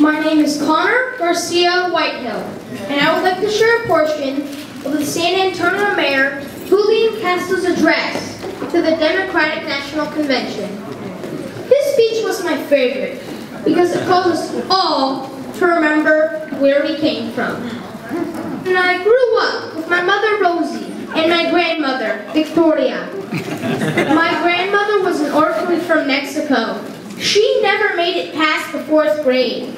My name is Connor Garcia Whitehill, and I would like to share a portion of the San Antonio Mayor Julian Castro's address to the Democratic National Convention. His speech was my favorite because it calls us all to remember where we came from. And I grew up with my mother Rosie and my grandmother Victoria. My grandmother was an orphan from Mexico. She never made it past the 4th grade.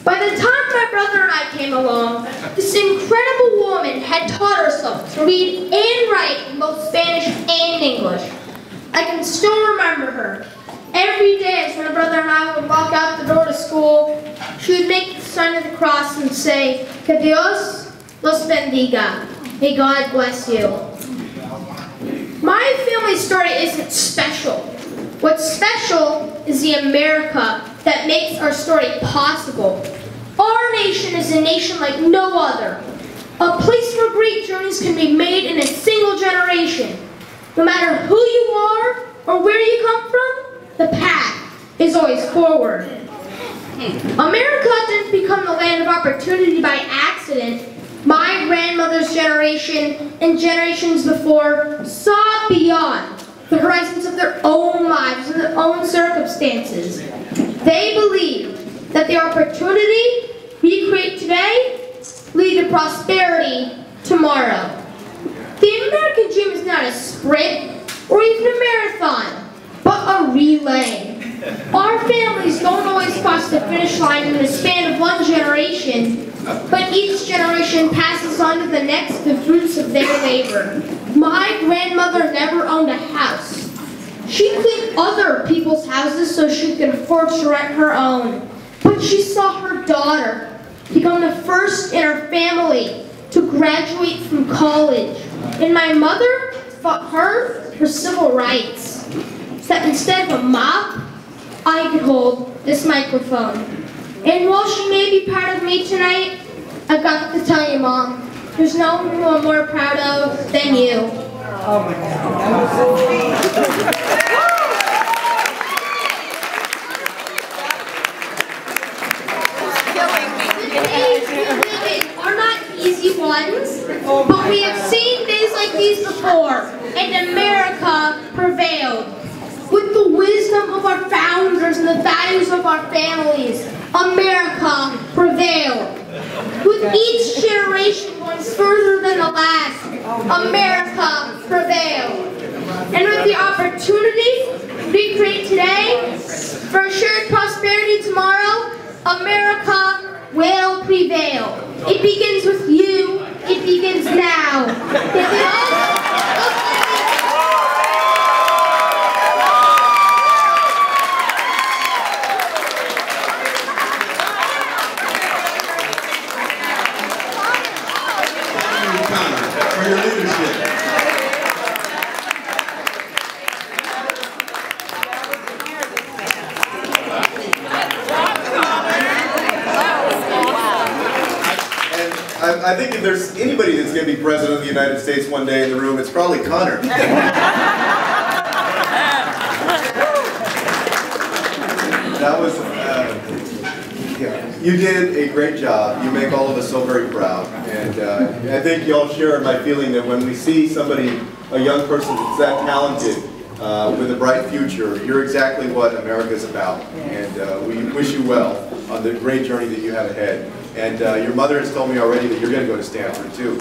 By the time my brother and I came along, this incredible woman had taught herself to read and write in both Spanish and English. I can still remember her. Every day as my brother and I would walk out the door to school, she would make the sign of the cross and say, "Que Dios los bendiga." May God bless you. My family story isn't special. What's special is the America that makes our story possible. Our nation is a nation like no other. A place where great journeys can be made in a single generation. No matter who you are or where you come from, the path is always forward. America didn't become the land of opportunity by accident. My grandmother's generation and generations before saw beyond the horizons of their own lives and their own circumstances. They believed that the opportunity we create today lead to prosperity tomorrow. The American dream is not a sprint or even a marathon, but a relay. Our families don't always cross the finish line in the span of one generation, but each generation passes on to the next the fruits of their labor. My grandmother never owned a house. She cleaned other people's houses so she could afford to rent her own. But she saw her daughter become the first in her family to graduate from college. And my mother fought hard for civil rights, so that instead of a mop, I could hold this microphone. And while she may be proud of me tonight, I've got to tell you, Mom, there's no one I'm more proud of than you. Oh my God. The days we live in are not easy ones, but we have seen days like these before, and America prevailed. With the wisdom of our founders and the values of our families, America prevailed. With each generation going further than the last, America prevailed. And with the opportunity we create today for shared prosperity tomorrow, America will prevail. It begins with you. It begins now. For your leadership. I think if there's anybody that's going to be president of the United States one day in the room, it's probably Connor. That was, yeah, you did a great job. You make all of us so very proud. And I think you all share my feeling that when we see somebody, a young person that's that talented, with a bright future, you're exactly what America's about. And we wish you well on the great journey that you have ahead. And your mother has told me already that you're going to go to Stanford, too.